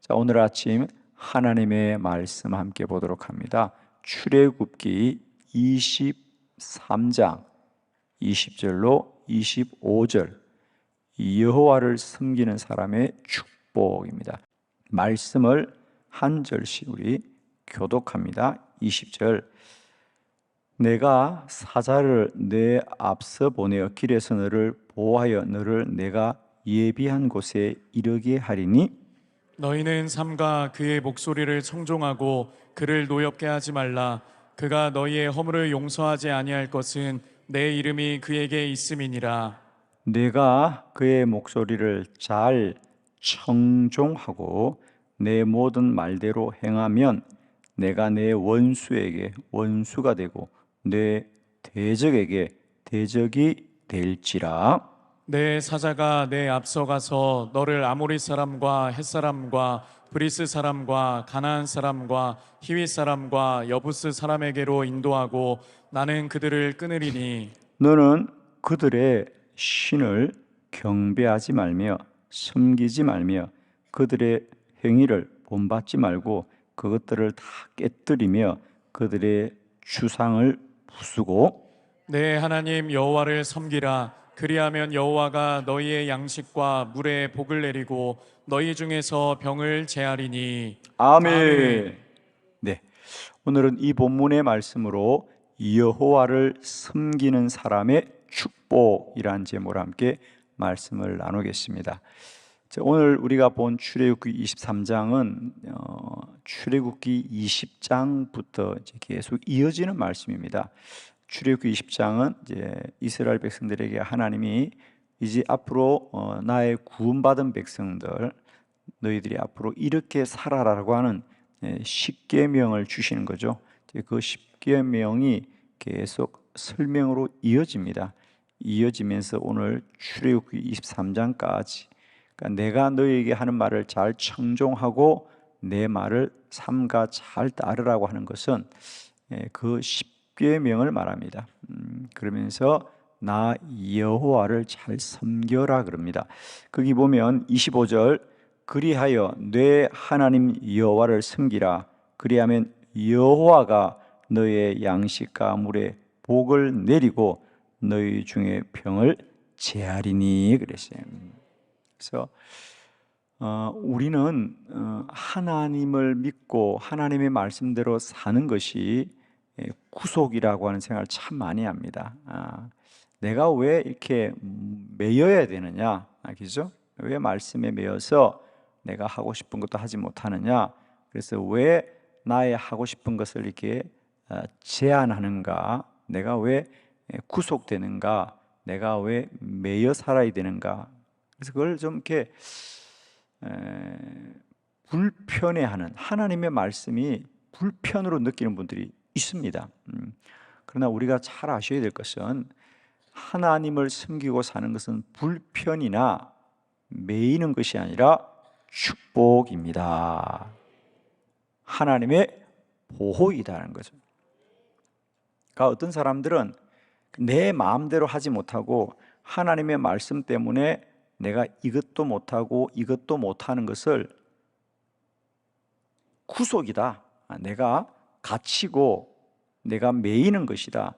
자, 오늘 아침 하나님의 말씀 함께 보도록 합니다. 출애굽기 23장 20절로 25절, 여호와를 섬기는 사람의 축복입니다. 말씀을 한 절씩 우리 교독합니다. 20절, 내가 사자를 내 앞서 보내어 길에서 너를 보호하여 너를 내가 예비한 곳에 이르게 하리니 너희는 삼가 그의 목소리를 청종하고 그를 노엽게 하지 말라. 그가 너희의 허물을 용서하지 아니할 것은 내 이름이 그에게 있음이니라. 내가 그의 목소리를 잘 청종하고 내 모든 말대로 행하면 내가 내 원수에게 원수가 되고 내 대적에게 대적이 될지라. 내 사자가 내 앞서가서 너를 아모리 사람과 헷 사람과 브리스 사람과 가나안 사람과 히윗 사람과 여부스 사람에게로 인도하고 나는 그들을 끊으리니 너는 그들의 신을 경배하지 말며 섬기지 말며 그들의 행위를 본받지 말고 그것들을 다 깨뜨리며 그들의 주상을 부수고 내 하나님 여호와를 섬기라. 그리하면 여호와가 너희의 양식과 물에 복을 내리고 너희 중에서 병을 제하리니. 아멘. 네, 오늘은 이 본문의 말씀으로 여호와를 섬기는 사람의 축복이라는 제목으로 함께 말씀을 나누겠습니다. 오늘 우리가 본 출애굽기 23장은 출애굽기 20장부터 계속 이어지는 말씀입니다. 출애굽기 20장은 이제 이스라엘 백성들에게 하나님이 이제 앞으로 나의 구원받은 백성들, 너희들이 앞으로 이렇게 살아라라고 하는 십계명을 주시는 거죠. 그 십계명이 계속 설명으로 이어집니다. 이어지면서 오늘 출애굽기 23장까지, 그러니까 내가 너희에게 하는 말을 잘 청종하고 내 말을 삼가 잘 따르라고 하는 것은 그 십계명을 말합니다. 그러면서 나 여호와를 잘 섬겨라 그럽니다. 거기 보면 25절, 그리하여 내 하나님 여호와를 섬기라. 그리하면 여호와가 너의 양식과 물에 복을 내리고 너희 중에 병을 제하리니 그랬어요. 그래서 우리는 하나님을 믿고 하나님의 말씀대로 사는 것이 구속이라고 하는 생각을 참 많이 합니다. 내가 왜 이렇게 매여야 되느냐, 그죠? 왜 말씀에 매여서 내가 하고 싶은 것도 하지 못하느냐? 그래서 왜 나의 하고 싶은 것을 이렇게 제한하는가? 내가 왜 구속되는가? 내가 왜 매여 살아야 되는가? 그래서 그걸 좀 이렇게 불편해하는, 하나님의 말씀이 불편으로 느끼는 분들이 있습니다. 그러나 우리가 잘 아셔야 될 것은 하나님을 섬기고 사는 것은 불편이나 매이는 것이 아니라 축복입니다. 하나님의 보호이다는 거죠. 그러니까 어떤 사람들은 내 마음대로 하지 못하고 하나님의 말씀 때문에 내가 이것도 못하고 이것도 못하는 것을 구속이다, 내가 갇히고 내가 매이는 것이다,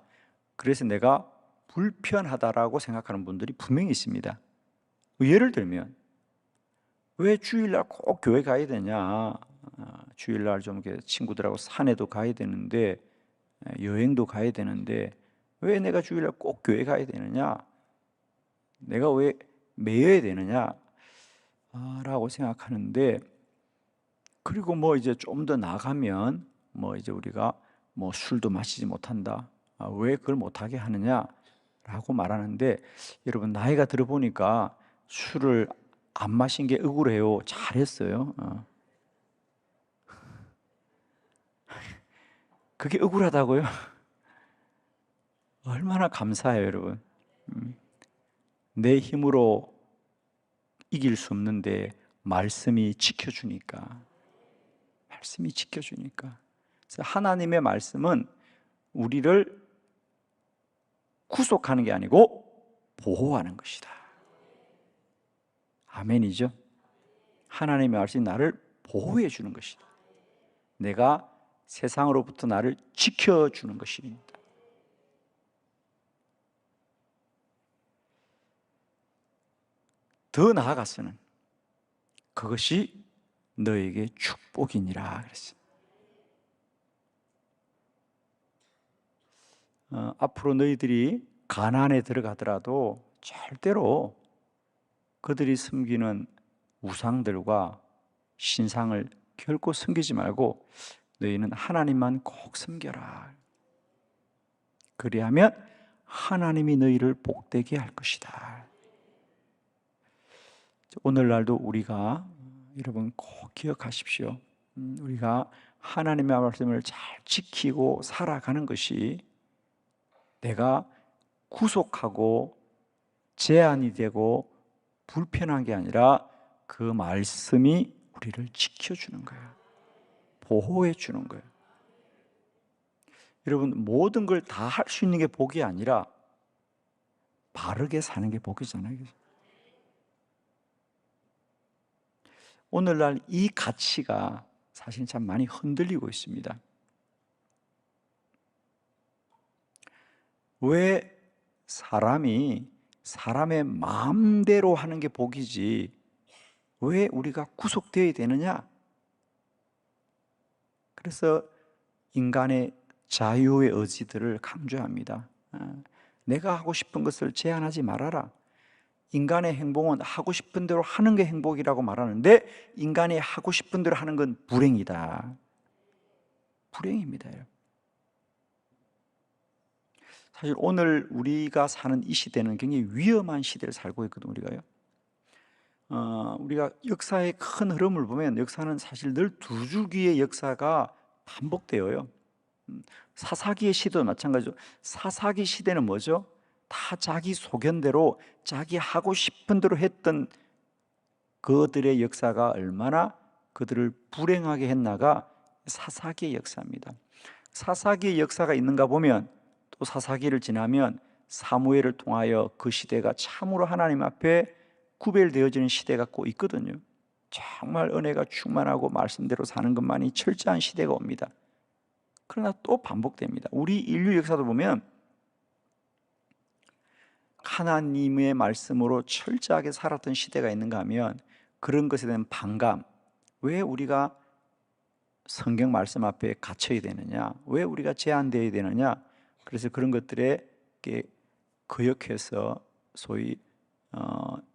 그래서 내가 불편하다라고 생각하는 분들이 분명히 있습니다. 예를 들면 왜 주일날 꼭 교회 가야 되냐, 주일날 좀 친구들하고 산에도 가야 되는데 여행도 가야 되는데 왜 내가 주일날 꼭 교회 가야 되느냐, 내가 왜 매여야 되느냐 라고 생각하는데, 그리고 뭐 이제 좀 더 나가면 뭐 이제 우리가 뭐 술도 마시지 못한다, 왜 그걸 못하게 하느냐 라고 말하는데, 여러분 나이가 들어보니까 술을 안 마신 게 억울해요, 잘했어요? 그게 억울하다고요? 얼마나 감사해요 여러분. 내 힘으로 이길 수 없는데 말씀이 지켜주니까. 그래서 하나님의 말씀은 우리를 구속하는 게 아니고 보호하는 것이다. 아멘이죠? 하나님의 말씀이 나를 보호해 주는 것이다. 내가 세상으로부터 나를 지켜주는 것입니다. 더 나아가서는 그것이 너에게 축복이니라 그랬어요. 앞으로 너희들이 가나안에 들어가더라도 절대로 그들이 섬기는 우상들과 신상을 결코 섬기지 말고 너희는 하나님만 꼭 섬겨라. 그리하면 하나님이 너희를 복되게 할 것이다. 오늘날도 우리가 여러분 꼭 기억하십시오. 우리가 하나님의 말씀을 잘 지키고 살아가는 것이 내가 구속하고 제한이 되고 불편한 게 아니라 그 말씀이 우리를 지켜주는 거예요. 보호해 주는 거예요. 여러분, 모든 걸 다 할 수 있는 게 복이 아니라 바르게 사는 게 복이잖아요. 오늘날 이 가치가 사실 참 많이 흔들리고 있습니다. 왜 사람이 사람의 마음대로 하는 게 복이지 왜 우리가 구속되어야 되느냐? 그래서 인간의 자유의 의지들을 강조합니다. 내가 하고 싶은 것을 제한하지 말아라. 인간의 행복은 하고 싶은 대로 하는 게 행복이라고 말하는데 인간이 하고 싶은 대로 하는 건 불행이다. 불행입니다. 사실 오늘 우리가 사는 이 시대는 굉장히 위험한 시대를 살고 있거든요. 우리가 역사의 큰 흐름을 보면 역사는 사실 늘 두 줄기의 역사가 반복되어요. 사사기의 시대도 마찬가지죠. 사사기 시대는 뭐죠? 다 자기 소견대로 자기 하고 싶은 대로 했던 그들의 역사가 얼마나 그들을 불행하게 했나가 사사기의 역사입니다. 사사기의 역사가 있는가 보면 또 사사기를 지나면 사무엘을 통하여 그 시대가 참으로 하나님 앞에 구별되어지는 시대가 꼭 있거든요. 정말 은혜가 충만하고 말씀대로 사는 것만이 철저한 시대가 옵니다. 그러나 또 반복됩니다. 우리 인류 역사도 보면 하나님의 말씀으로 철저하게 살았던 시대가 있는가 하면 그런 것에 대한 반감, 왜 우리가 성경 말씀 앞에 갇혀야 되느냐, 왜 우리가 제한되어야 되느냐, 그래서 그런 것들에 거역해서 소위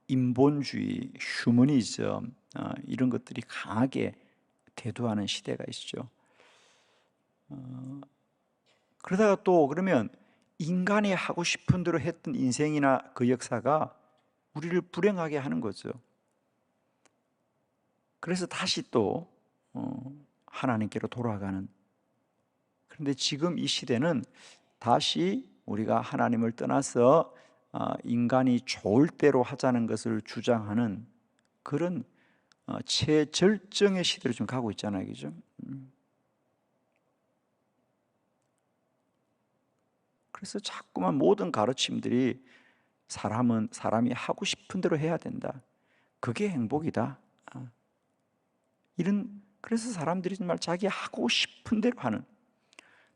인본주의, 휴머니즘 이런 것들이 강하게 대두하는 시대가 있죠. 그러다가 또 그러면 인간이 하고 싶은 대로 했던 인생이나 그 역사가 우리를 불행하게 하는 거죠. 그래서 다시 또 하나님께로 돌아가는. 그런데 지금 이 시대는 다시 우리가 하나님을 떠나서 인간이 좋을 대로 하자는 것을 주장하는 그런 최절정의 시대로 좀 가고 있잖아요, 그죠? 그래서 자꾸만 모든 가르침들이 사람이 하고 싶은 대로 해야 된다. 그게 행복이다. 그래서 사람들이 정말 자기 하고 싶은 대로 하는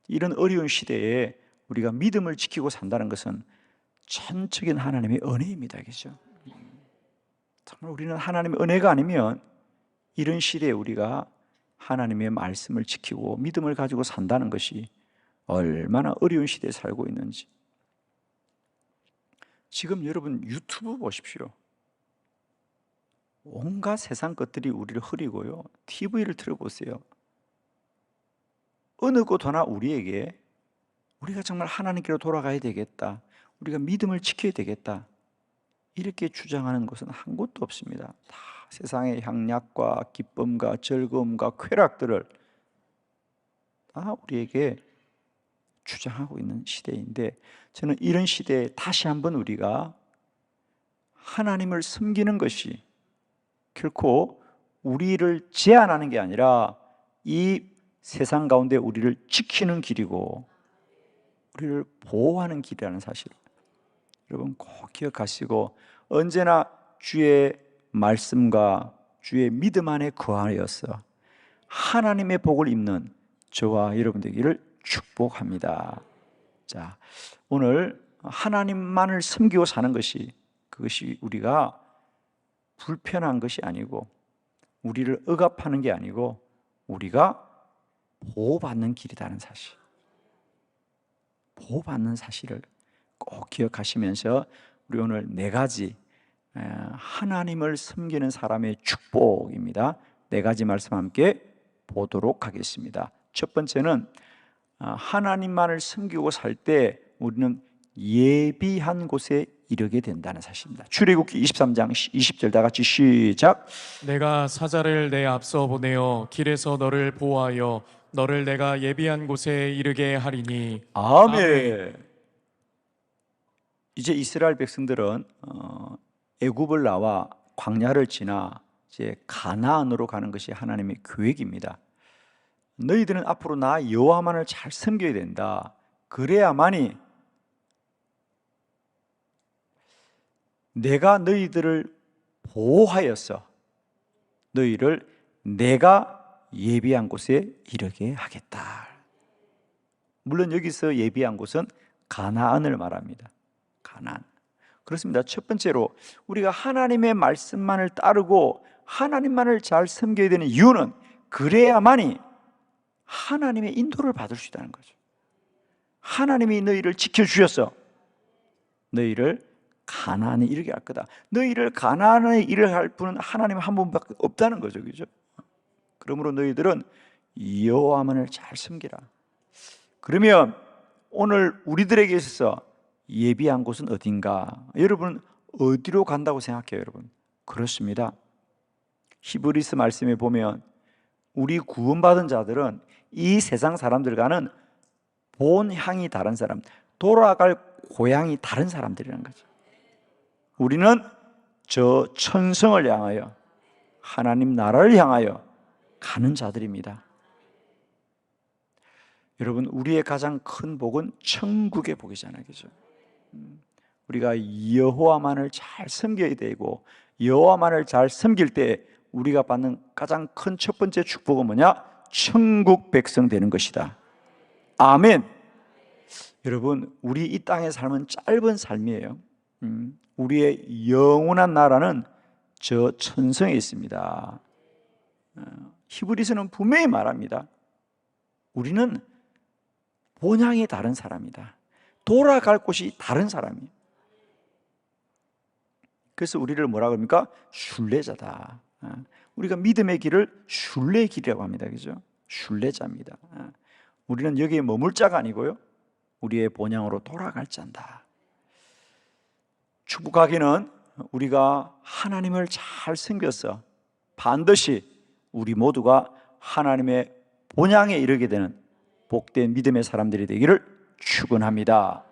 이런 어려운 시대에 우리가 믿음을 지키고 산다는 것은 전적인 하나님의 은혜입니다. 그죠? 정말 우리는 하나님의 은혜가 아니면 이런 시대에 우리가 하나님의 말씀을 지키고 믿음을 가지고 산다는 것이 얼마나 어려운 시대에 살고 있는지. 지금 여러분 유튜브 보십시오. 온갖 세상 것들이 우리를 흐리고요. TV를 틀어보세요. 어느 곳 하나 우리에게 우리가 정말 하나님께로 돌아가야 되겠다, 우리가 믿음을 지켜야 되겠다 이렇게 주장하는 것은 한 곳도 없습니다. 다 세상의 향락과 기쁨과 즐거움과 쾌락들을 다 우리에게 주장하고 있는 시대인데, 저는 이런 시대에 다시 한번 우리가 하나님을 섬기는 것이 결코 우리를 제한하는 게 아니라 이 세상 가운데 우리를 지키는 길이고 우리를 보호하는 길이라는 사실 여러분 꼭 기억하시고, 언제나 주의 말씀과 주의 믿음 안에 거하여서 하나님의 복을 입는 저와 여러분 되기를 축복합니다. 자, 오늘 하나님만을 섬기고 사는 것이, 그것이 우리가 불편한 것이 아니고 우리를 억압하는 게 아니고 우리가 보호받는 길이라는 사실, 보호받는 사실을 꼭 기억하시면서 우리 오늘 네 가지 하나님을 섬기는 사람의 축복입니다. 네 가지 말씀 함께 보도록 하겠습니다. 첫 번째는 하나님만을 섬기고 살 때 우리는 예비한 곳에 이르게 된다는 사실입니다. 출애굽기 23장 20절 다 같이 시작. 내가 사자를 내 앞서 보내어 길에서 너를 보호하여 너를 내가 예비한 곳에 이르게 하리니. 아멘. 이제 이스라엘 백성들은 애굽을 나와 광야를 지나 이제 가나안으로 가는 것이 하나님의 계획입니다. 너희들은 앞으로 나 여호와만을 잘 섬겨야 된다. 그래야만이 내가 너희들을 보호하여서 너희를 내가 예비한 곳에 이르게 하겠다. 물론 여기서 예비한 곳은 가나안을 말합니다. 가나안. 그렇습니다. 첫 번째로 우리가 하나님의 말씀만을 따르고 하나님만을 잘 섬겨야 되는 이유는 그래야만이 하나님의 인도를 받을 수 있다는 거죠. 하나님이 너희를 지켜주셔서 너희를 가나안에 이르게 할 거다. 너희를 가나안에 이르게 할 분은 하나님 한 분밖에 없다는 거죠. 그죠? 그러므로 너희들은 여호와만을 잘 섬기라. 그러면 오늘 우리들에게 있어서 예비한 곳은 어딘가? 여러분 어디로 간다고 생각해요, 여러분? 그렇습니다. 히브리서 말씀에 보면 우리 구원받은 자들은 이 세상 사람들과는 본향이 다른 사람, 돌아갈 고향이 다른 사람들이라는 거죠. 우리는 저 천성을 향하여 하나님 나라를 향하여 가는 자들입니다. 여러분 우리의 가장 큰 복은 천국의 복이잖아요, 그죠? 우리가 여호와만을 잘 섬겨야 되고 여호와만을 잘 섬길 때 우리가 받는 가장 큰 첫 번째 축복은 뭐냐? 천국 백성 되는 것이다. 아멘. 여러분 우리 이 땅의 삶은 짧은 삶이에요. 우리의 영원한 나라는 저 천성에 있습니다. 히브리서는 분명히 말합니다. 우리는 본향이 다른 사람이다. 돌아갈 곳이 다른 사람이에요. 그래서 우리를 뭐라 그럽니까? 순례자다. 우리가 믿음의 길을 순례의 길이라고 합니다. 그죠? 순례자입니다. 우리는 여기에 머물 자가 아니고요. 우리의 본향으로 돌아갈 자다. 축복하기는 우리가 하나님을 잘 섬겨서 반드시 우리 모두가 하나님의 본향에 이르게 되는 복된 믿음의 사람들이 되기를 축원합니다.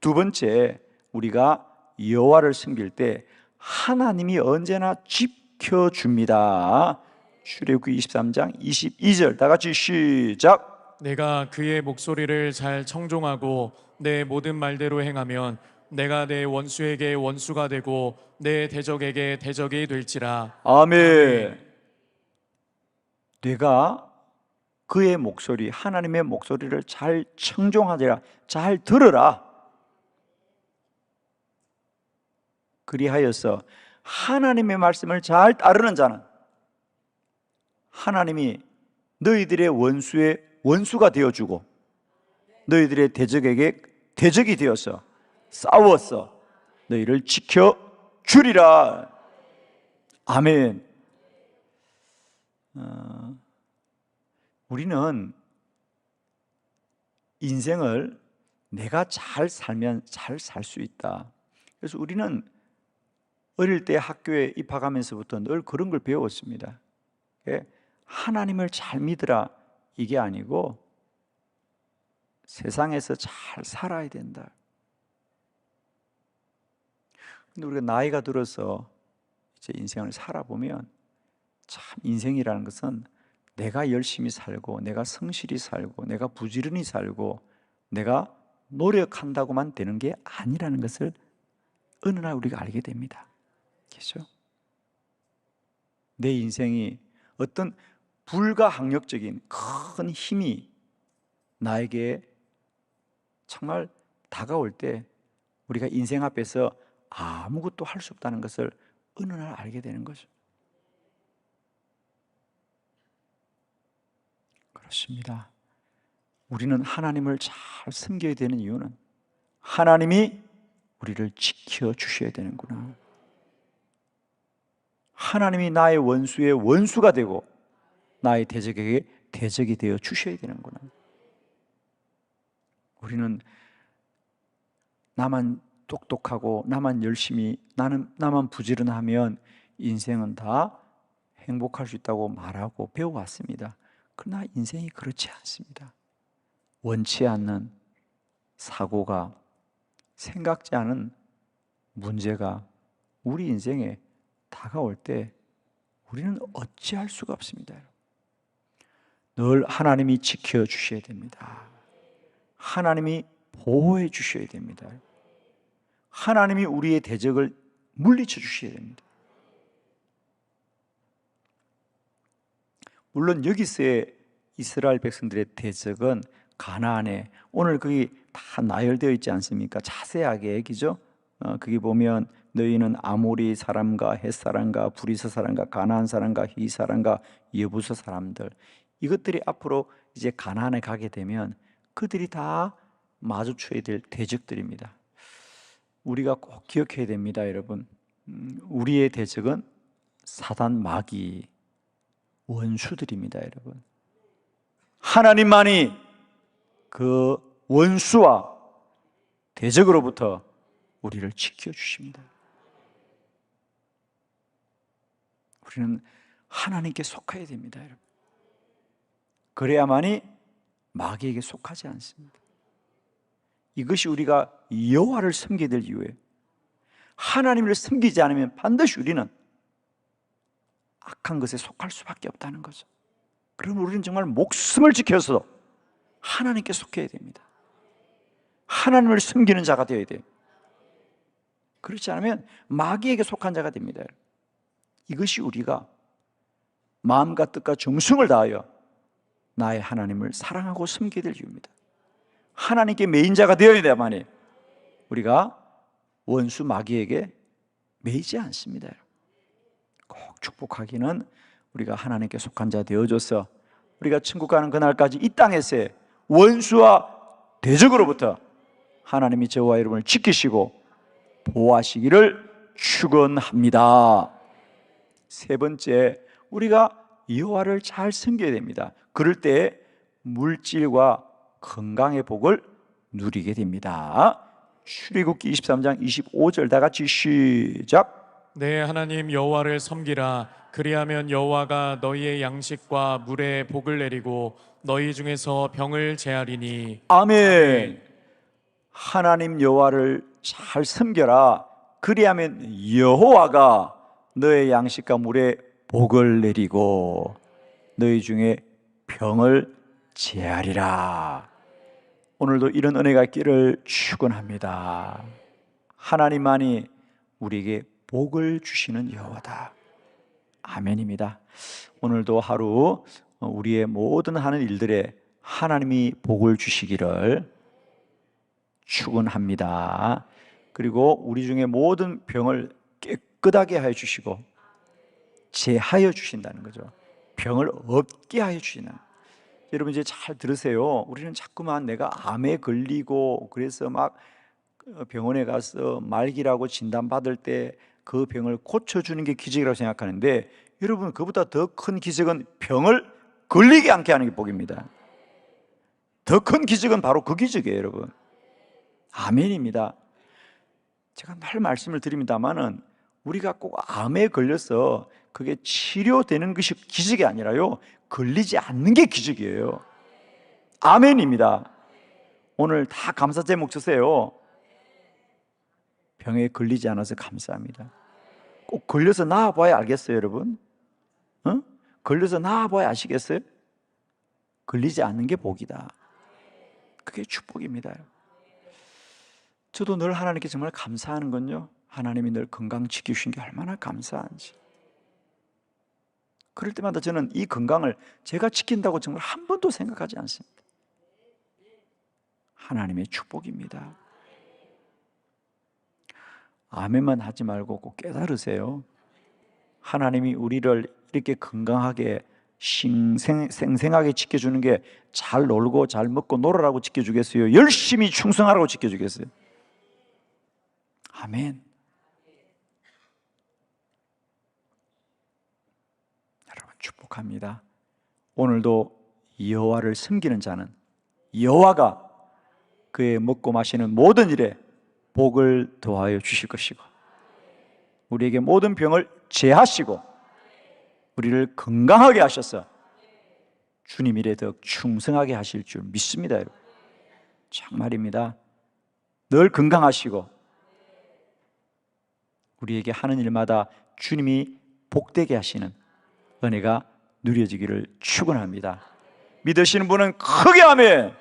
두 번째, 우리가 여호와를 섬길 때 하나님이 언제나 지켜줍니다. 출애굽기 23장 22절 다 같이 시작. 내가 그의 목소리를 잘 청종하고 내 모든 말대로 행하면 내가 내 원수에게 원수가 되고 내 대적에게 대적이 될지라. 아멘. 내가 그의 목소리, 하나님의 목소리를 잘 청종하리라, 잘 들으라. 그리하여서 하나님의 말씀을 잘 따르는 자는 하나님이 너희들의 원수의 원수가 되어주고 너희들의 대적에게 대적이 되어서 싸워서 너희를 지켜주리라. 아멘. 우리는 인생을 내가 잘 살면 잘 살 수 있다. 그래서 우리는 어릴 때 학교에 입학하면서부터 늘 그런 걸 배웠습니다. 하나님을 잘 믿으라 이게 아니고 세상에서 잘 살아야 된다. 근데 우리가 나이가 들어서 이제 인생을 살아보면 참 인생이라는 것은 내가 열심히 살고 내가 성실히 살고 내가 부지런히 살고 내가 노력한다고만 되는 게 아니라는 것을 어느 날 우리가 알게 됩니다. 그렇죠? 내 인생이 어떤 불가항력적인 큰 힘이 나에게 정말 다가올 때 우리가 인생 앞에서 아무것도 할 수 없다는 것을 어느 날 알게 되는 거죠. 그렇습니다. 우리는 하나님을 잘 섬겨야 되는 이유는 하나님이 우리를 지켜주셔야 되는구나. 하나님이 나의 원수의 원수가 되고 나의 대적에게 대적이 되어 주셔야 되는구나. 우리는 나만 똑똑하고 나만 열심히 나만 부지런하면 인생은 다 행복할 수 있다고 말하고 배워왔습니다. 그러나 인생이 그렇지 않습니다. 원치 않는 사고가, 생각지 않은 문제가 우리 인생에 다가올 때 우리는 어찌할 수가 없습니다. 늘 하나님이 지켜주셔야 됩니다. 하나님이 보호해 주셔야 됩니다. 하나님이 우리의 대적을 물리쳐 주셔야 됩니다. 물론 여기서의 이스라엘 백성들의 대적은 가나안에, 오늘 거기 다 나열되어 있지 않습니까? 자세하게 그죠? 거기 보면 너희는 아모리 사람과 헷 사람과 브리스 사람과 가나안 사람과 히 사람과 여부스 사람들, 이것들이 앞으로 이제 가나안에 가게 되면 그들이 다 마주쳐야 될 대적들입니다. 우리가 꼭 기억해야 됩니다, 여러분. 우리의 대적은 사단, 마귀, 원수들입니다, 여러분. 하나님만이 그 원수와 대적으로부터 우리를 지켜주십니다. 우리는 하나님께 속해야 됩니다, 여러분. 그래야만이 마귀에게 속하지 않습니다. 이것이 우리가 여호와를 섬기게 될 이유예요. 하나님을 섬기지 않으면 반드시 우리는 악한 것에 속할 수밖에 없다는 거죠. 그럼 우리는 정말 목숨을 지켜서도 하나님께 속해야 됩니다. 하나님을 섬기는 자가 되어야 돼요. 그렇지 않으면 마귀에게 속한 자가 됩니다. 이것이 우리가 마음과 뜻과 정성을 다하여 나의 하나님을 사랑하고 섬기게 될 이유입니다. 하나님께 매인 자가 되어야 돼야만이 우리가 원수 마귀에게 매이지 않습니다. 꼭 축복하기는 우리가 하나님께 속한 자 되어줘서 우리가 천국 가는 그날까지 이 땅에서의 원수와 대적으로부터 하나님이 저와 여러분을 지키시고 보호하시기를 축원합니다. 세 번째, 우리가 여호와를 잘 섬겨야 됩니다. 그럴 때 물질과 건강의 복을 누리게 됩니다. 출애굽기 23장 25절 다 같이 시작. 내 하나님 여호와를 섬기라. 그리하면 여호와가 너희의 양식과 물에 복을 내리고 너희 중에서 병을 제하리니. 아멘. 하나님 여호와를 잘 섬겨라. 그리하면 여호와가 너의 양식과 물에 복을 내리고 너희 중에 병을 제하리라. 오늘도 이런 은혜가 있기를 축원합니다. 하나님만이 우리에게 복을 주시는 여호와다. 아멘입니다. 오늘도 하루 우리의 모든 하는 일들에 하나님이 복을 주시기를 축원합니다. 그리고 우리 중에 모든 병을 깨끗하게 하여 주시고 제하여 주신다는 거죠. 병을 없게 하여 주시는. 여러분 이제 잘 들으세요. 우리는 자꾸만 내가 암에 걸리고 그래서 막 병원에 가서 말기라고 진단받을 때 그 병을 고쳐주는 게 기적이라고 생각하는데, 여러분 그보다 더 큰 기적은 병을 걸리게 않게 하는 게 복입니다. 더 큰 기적은 바로 그 기적이에요, 여러분. 아멘입니다. 제가 늘 말씀을 드립니다만은 우리가 꼭 암에 걸려서 그게 치료되는 것이 기적이 아니라요, 걸리지 않는 게 기적이에요. 아멘입니다. 오늘 다 감사 제목 주세요. 병에 걸리지 않아서 감사합니다. 꼭 걸려서 나아봐야 알겠어요, 여러분? 걸려서 나아봐야 아시겠어요? 걸리지 않는 게 복이다. 그게 축복입니다. 저도 늘 하나님께 정말 감사하는 건요, 하나님이 늘 건강 지켜주신 게 얼마나 감사한지. 그럴 때마다 저는 이 건강을 제가 지킨다고 정말 한 번도 생각하지 않습니다. 하나님의 축복입니다. 아멘만 하지 말고 꼭 깨달으세요. 하나님이 우리를 이렇게 건강하게 생생하게 지켜주는 게 잘 놀고 잘 먹고 놀으라고 지켜주겠어요? 열심히 충성하라고 지켜주겠어요? 아멘. 여러분 축복합니다. 오늘도 여호와를 섬기는 자는 여호와가 그의 먹고 마시는 모든 일에 복을 더하여 주실 것이고, 우리에게 모든 병을 제하시고 우리를 건강하게 하셔서 주님 일에 더 충성하게 하실 줄 믿습니다. 여러분 정말입니다. 늘 건강하시고 우리에게 하는 일마다 주님이 복되게 하시는 은혜가 누려지기를 축원합니다. 믿으시는 분은 크게 아멘.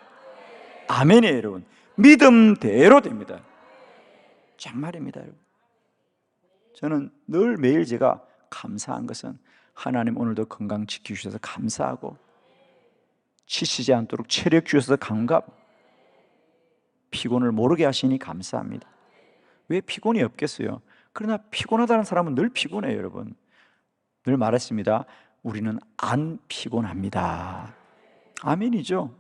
아멘이에요. 여러분 믿음대로 됩니다. 정말입니다. 여러분 저는 늘 매일 제가 감사한 것은 하나님 오늘도 건강 지켜주셔서 감사하고, 지치지 않도록 체력 주셔서 감사하고, 피곤을 모르게 하시니 감사합니다. 왜 피곤이 없겠어요? 그러나 피곤하다는 사람은 늘 피곤해요. 여러분 늘 말했습니다. 우리는 안 피곤합니다. 아멘이죠.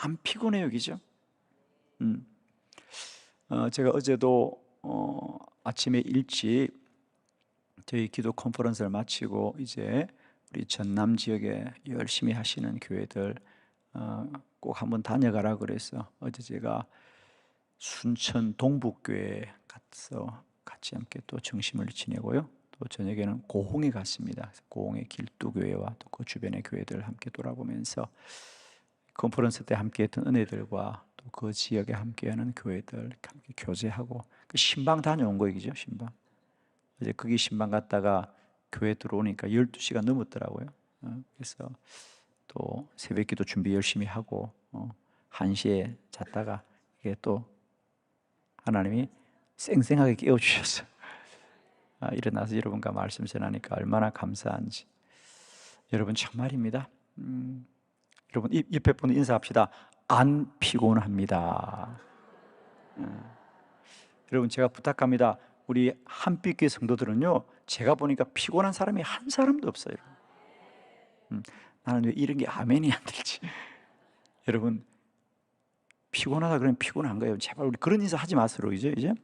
안 피곤해요. 그죠? 제가 어제도 아침에 일찍 저희 기도 컨퍼런스를 마치고 이제 우리 전남 지역에 열심히 하시는 교회들 꼭 한번 다녀가라 그래서 어제 제가 순천 동북교회 가서 같이 함께 또 점심을 지내고요. 또 저녁에는 고흥에 갔습니다. 고흥의 길두교회와 또 그 주변의 교회들 함께 돌아보면서 컨퍼런스 때 함께했던 은혜들과 또 그 지역에 함께하는 교회들 함께 교제하고 그 신방 다녀온 거이죠. 신방. 어제 거기 신방 갔다가 교회 들어오니까 12시가 넘었더라고요. 그래서 또 새벽기도 준비 열심히 하고 1시에 잤다가 이게 또 하나님이 쌩쌩하게 깨워주셨어요. 일어나서 여러분과 말씀 전하니까 얼마나 감사한지. 여러분 정말입니다. 여러분 옆에 분 인사합시다. 안 피곤합니다. 여러분 제가 부탁합니다. 우리 한빛교회 성도들은요, 제가 보니까 피곤한 사람이 한 사람도 없어요. 나는 왜 이런 게 아멘이 안 들지? 여러분 피곤하다 그러면 피곤한 거예요. 제발 우리 그런 인사 하지 마세요. 이제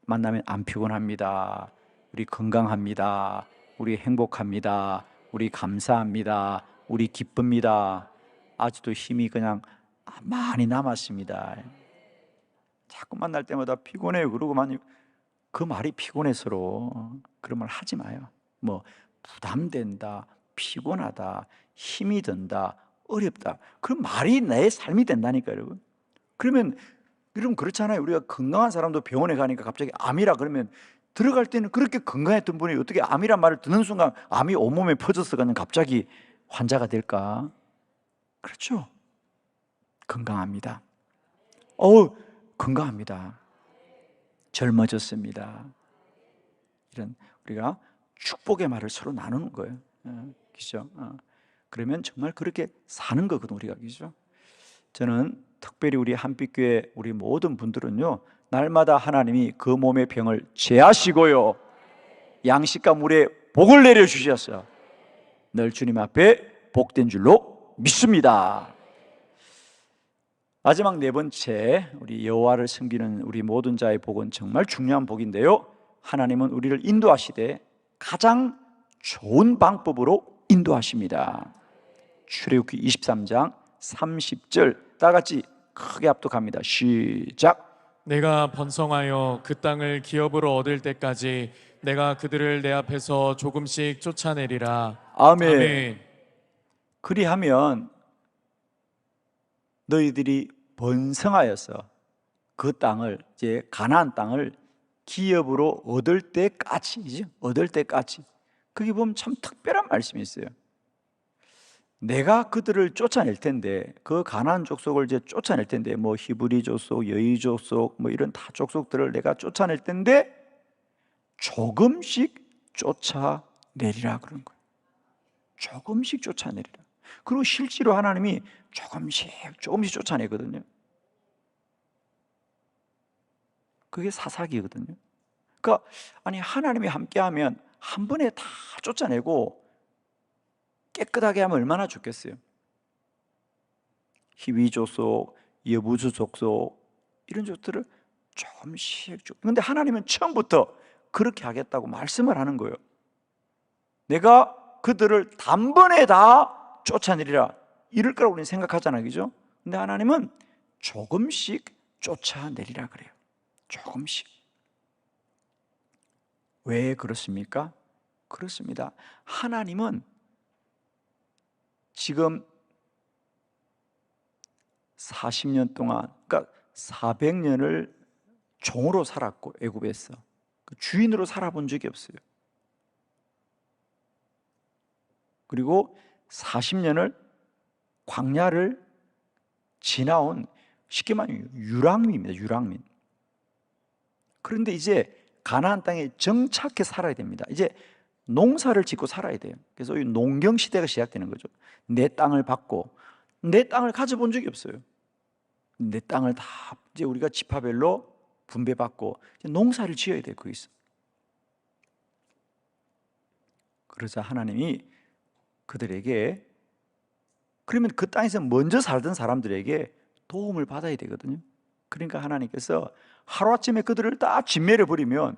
만나면 안 피곤합니다. 우리 건강합니다. 우리 행복합니다. 우리 감사합니다. 우리 기쁩니다. 아직도 힘이 그냥 많이 남았습니다. 자꾸 만날 때마다 피곤해요. 그러고만 그 말이 피곤해서로 그런 말 하지 마요. 뭐 부담된다, 피곤하다, 힘이 든다, 어렵다. 그 말이 내 삶이 된다니까요, 여러분. 그러면 그렇잖아요. 우리가 건강한 사람도 병원에 가니까 갑자기 암이라 그러면 들어갈 때는 그렇게 건강했던 분이 어떻게 암이란 말을 듣는 순간 암이 온몸에 퍼져서 그냥 갑자기 환자가 될까? 그렇죠. 건강합니다. 건강합니다. 젊어졌습니다. 이런 우리가 축복의 말을 서로 나누는 거예요. 그죠? 그러면 정말 그렇게 사는 거거든 우리가. 그죠? 저는 특별히 우리 한빛교회 우리 모든 분들은요, 날마다 하나님이 그 몸의 병을 제하시고요, 양식과 물에 복을 내려 주셨어요. 늘 주님 앞에 복된 줄로 믿습니다. 마지막 네 번째, 우리 여호와를 섬기는 우리 모든 자의 복은 정말 중요한 복인데요, 하나님은 우리를 인도하시되 가장 좋은 방법으로 인도하십니다. 출애굽기 23장 30절 다 같이 크게 합독합니다. 시작. 내가 번성하여 그 땅을 기업으로 얻을 때까지 내가 그들을 내 앞에서 조금씩 쫓아내리라. 아멘. 아멘. 그리하면 너희들이 번성하여서 그 땅을, 이제 가나안 땅을 기업으로 얻을 때까지, 얻을 때까지. 거기 보면 참 특별한 말씀이 있어요. 내가 그들을 쫓아낼 텐데, 그 가나안 족속을 이제 쫓아낼 텐데, 뭐 히브리 족속, 여위 족속, 뭐 이런 다 족속들을 내가 쫓아낼 텐데 조금씩 쫓아내리라 그런 거예요. 조금씩 쫓아내리라. 그리고 실제로 하나님이 조금씩 쫓아내거든요. 그게 사사기거든요. 그러니까 아니 하나님이 함께하면 한 번에 다 쫓아내고 깨끗하게 하면 얼마나 좋겠어요. 희위족속, 여부주족속 이런 족들을 조금씩. 그런데 하나님은 처음부터 그렇게 하겠다고 말씀을 하는 거예요. 내가 그들을 단번에 다 쫓아내리라 이럴 거라고 우리는 생각하잖아요, 그죠? 근데 하나님은 조금씩 쫓아내리라 그래요. 조금씩. 왜 그렇습니까? 그렇습니다. 하나님은 지금 40년 동안, 그러니까 400년을 종으로 살았고 애굽에서 주인으로 살아본 적이 없어요. 그리고 40년을 광야를 지나온 쉽게 말하면 유랑민입니다. 유랑민. 그런데 이제 가나안 땅에 정착해 살아야 됩니다. 이제 농사를 짓고 살아야 돼요. 그래서 이 농경 시대가 시작되는 거죠. 내 땅을 받고 내 땅을 가져본 적이 없어요. 내 땅을 다 이제 우리가 지파별로 분배받고 이제 농사를 지어야 돼요. 거기서. 그러자 하나님이 그들에게, 그러면 그 땅에서 먼저 살던 사람들에게 도움을 받아야 되거든요. 그러니까 하나님께서 하루아침에 그들을 다 진멸해 버리면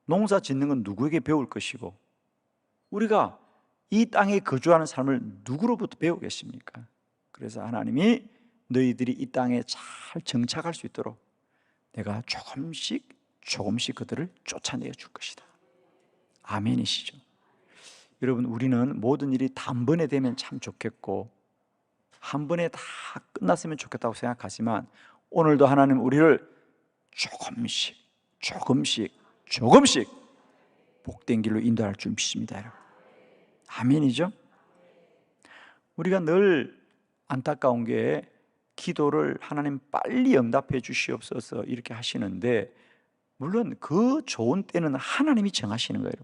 농사 짓는 건 누구에게 배울 것이고 우리가 이 땅에 거주하는 삶을 누구로부터 배우겠습니까? 그래서 하나님이 너희들이 이 땅에 잘 정착할 수 있도록 내가 조금씩 그들을 쫓아내어 줄 것이다. 아멘이시죠? 여러분, 우리는 모든 일이 단번에 되면 참 좋겠고 한 번에 다 끝났으면 좋겠다고 생각하지만 오늘도 하나님 우리를 조금씩 복된 길로 인도할 줄 믿습니다, 여러분. 아멘이죠? 우리가 늘 안타까운 게 기도를 하나님 빨리 응답해 주시옵소서 이렇게 하시는데 물론 그 좋은 때는 하나님이 정하시는 거예요.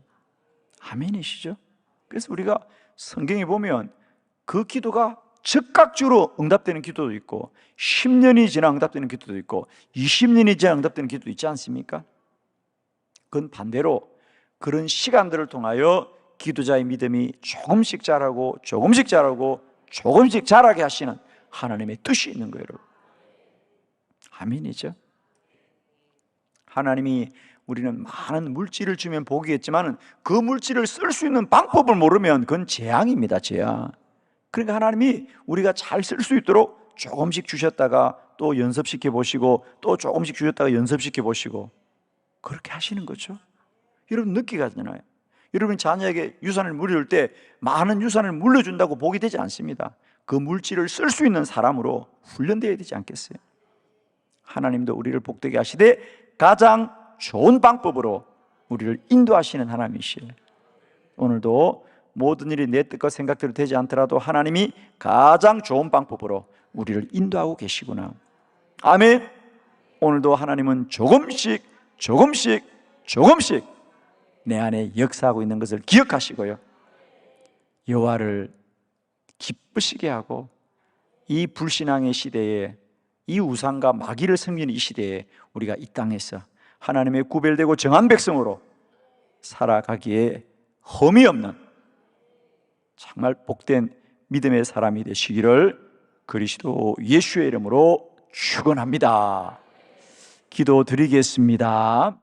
아멘이시죠? 그래서 우리가 성경에 보면 그 기도가 즉각적으로 응답되는 기도도 있고 10년이 지나 응답되는 기도도 있고 20년이 지나 응답되는 기도도 있지 않습니까? 그건 반대로 그런 시간들을 통하여 기도자의 믿음이 조금씩 자라고 조금씩 자라게 하시는 하나님의 뜻이 있는 거예요, 여러분. 아멘이죠? 하나님이 우리는 많은 물질을 주면 복이겠지만 그 물질을 쓸 수 있는 방법을 모르면 그건 재앙입니다, 재앙. 그러니까 하나님이 우리가 잘 쓸 수 있도록 조금씩 주셨다가 또 연습시켜 보시고 또 조금씩 주셨다가 연습시켜 보시고 그렇게 하시는 거죠. 여러분 느끼잖아요. 여러분 자녀에게 유산을 물려줄 때 많은 유산을 물려준다고 복이 되지 않습니다. 그 물질을 쓸 수 있는 사람으로 훈련되어야 되지 않겠어요? 하나님도 우리를 복되게 하시되 가장 좋은 방법으로 우리를 인도하시는 하나님이시에요. 오늘도 모든 일이 내 뜻과 생각대로 되지 않더라도 하나님이 가장 좋은 방법으로 우리를 인도하고 계시구나. 아멘. 오늘도 하나님은 조금씩 내 안에 역사하고 있는 것을 기억하시고요, 여호와를 기쁘시게 하고 이 불신앙의 시대에 이 우상과 마귀를 섬기는 이 시대에 우리가 이 땅에서 하나님의 구별되고 정한 백성으로 살아가기에 흠이 없는 정말 복된 믿음의 사람이 되시기를 그리스도 예수의 이름으로 축원합니다. 기도드리겠습니다.